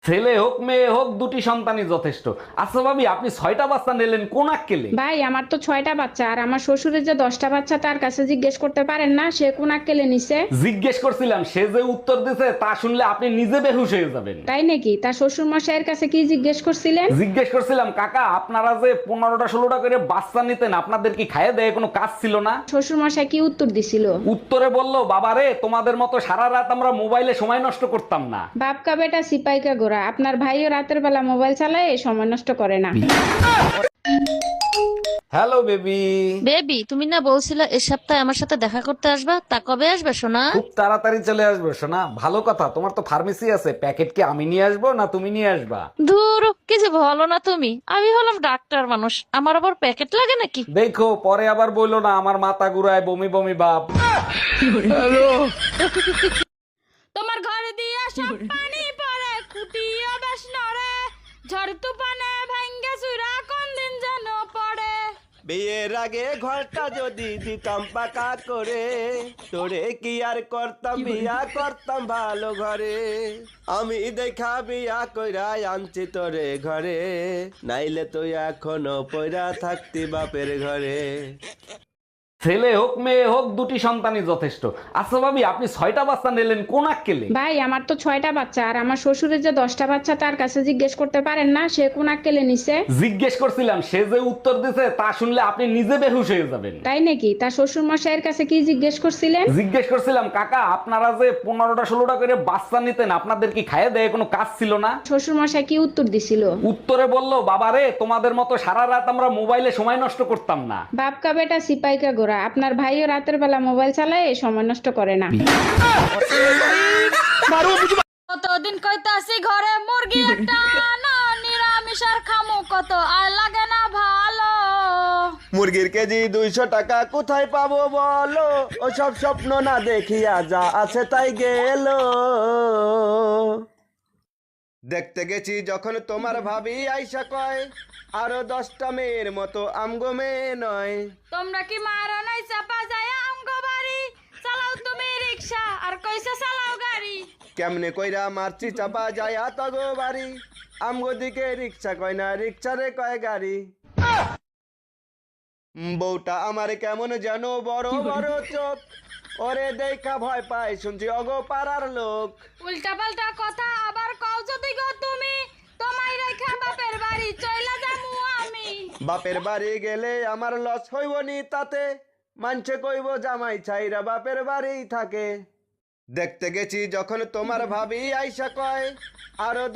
ছেলে হোক মেয়ে হোক দুটি সন্তানই যথেষ্ট। আচ্ছা ভাবি, আপনি 6টা বাচ্চা নিলেন কোন আক্কেলে? ভাই আমার তো 6টা বাচ্চা, আর আমার শ্বশুরের যে 10টা বাচ্চা তার কাছে জিজ্ঞেস করতে পারেন না সে কোন আক্কেলে নিছে? জিজ্ঞেস করছিলাম, সে যে উত্তর দিছে তা শুনলে আপনি নিজে বেহুশ হয়ে যাবেন। তাই নাকি? তার শ্বশুর মশাইয়ের কাছে কি জিজ্ঞেস করছিলেন? জিজ্ঞেস করছিলাম, কাকা আপনারা যে 15টা 16টা করে বাচ্চা নিতেন, আপনাদের কি খাইয়ে দেয় কোনো কাজ ছিল না? শ্বশুর মশাই কি উত্তর দিছিল? উত্তরে বললো, বাবারে তোমাদের মতো সারা রাত আমরা মোবাইলে সময় নষ্ট করতাম না। বাপকা বেটা সিপাইকা গোরা, আপনার ভাইও রাতের বেলা মোবাইল চালায় সময় নষ্ট করে না। Hello baby. বেবি, তুমি না বলছিলে এ সপ্তাহে আমার সাথে দেখা করতে আসবা? তা কবে আসবে সোনা? খুব তাড়াতাড়ি চলে আসবো সোনা। ভালো কথা, তোমার তো ফার্মেসি আছে, প্যাকেট কি আমি নিয়ে আসবো না তুমি নিয়ে আসবা? ধুর, কিছু ভালো না তুমি। আমি হলাম ডাক্তার মানুষ, আমার আবার প্যাকেট লাগে নাকি? দেখো পরে আবার বললো না আমার মাথা ঘুরায়, বমি বমি ভাব। তোমার ঘর দিয়া সব পানি পড়ে, খুঁটিও বেশ নড়ে, ঝড় তুফানে ভাঙ্গে চুরা কোন দিন যেন পড়ে। বিয়ের আগে ঘরটা যদি দিতাম পাকা করে, তোরে কি আর করতাম, বিয়া করতাম ভালো ঘরে। আমি দেখা বিয়া কইরা আনছি তোরে ঘরে, নাইলে তুই এখনো পয়রা থাকতি বাপের ঘরে। ছেলে হোক মেয়ে হোক দুটি সন্তানই যথেষ্ট। আচ্ছা ভাবি, আপনি 6টা বাচ্চা নিলেন কোন আক্কেলে? ভাই আমার তো 6টা বাচ্চা, আর আমার শ্বশুরের যে 10টা বাচ্চা তার কাছে জিজ্ঞেস করতে পারেন না সে কোন আক্কেলে নিছে? জিজ্ঞেস করছিলাম, সে যে উত্তর দিছে তা শুনলে আপনি নিজে বেহুশ হয়ে যাবেন। তাই নাকি? তার শ্বশুর মশাইয়ের কাছে কি জিজ্ঞেস করছিলেন? জিজ্ঞেস করছিলাম, কাকা আপনারা যে 15টা 16টা করে বাচ্চা নিতেন, আপনাদের কি খাইয়ে দেয় কোনো কাজ ছিল না? শ্বশুর মশাই কি উত্তর দিছিল? উত্তরে বললো, বাবারে তোমাদের মতো সারা রাত আমরা মোবাইলে সময় নষ্ট করতাম না। বাপকা বেটা সিপাইকা গোরা, আপনার ভাইও রাতের বেলা মোবাইল চালায় সময় নষ্ট করে না। কতদিন কইতাছি ঘরে মুরগি একটা আনো, নিরামিষ আর খামু কত আর লাগে না ভালো। মুরগির কেজি 200 টাকা কোথায় পাবো বলো, ওসব স্বপ্ন না দেখিয়া যা আছে তাই গেল। দেখতে গেছি যখন তোমার ভাবি আইসা কয়, আরো 10টা মেয়ের মতো আমগো মেয়ে নয়। তোমরা কি মারো নাই চাপা যায় আমগো বাড়ি, চালাও তুমি রিক্সা আর কইসা চালাও গাড়ি। কেমনে কইরা মারছি চাপা যায় তগো বাড়ি, আমগো দিকে রিক্সা কয় না, রিক্সারে কয় গাড়ি। বউটা আমার কেমন যেন বড় বড় চোখ, ওরে দেখা ভয় পায় শুনছি অগো পাড়ার লোক। উল্টা পাল্টা কথা আবার কও যদি গো তুমি, তোমায় রেখা বাপের বাড়ি চইলা যামু আমি। বাপের বাড়ি গেলে আমার লস হইব নি তাতে, মানছে কইব জামাই ছাইরা বাপের বাড়ি থাকে। দেখতে গেছি যখন তোমার ভাবি আইসা কয়, আরো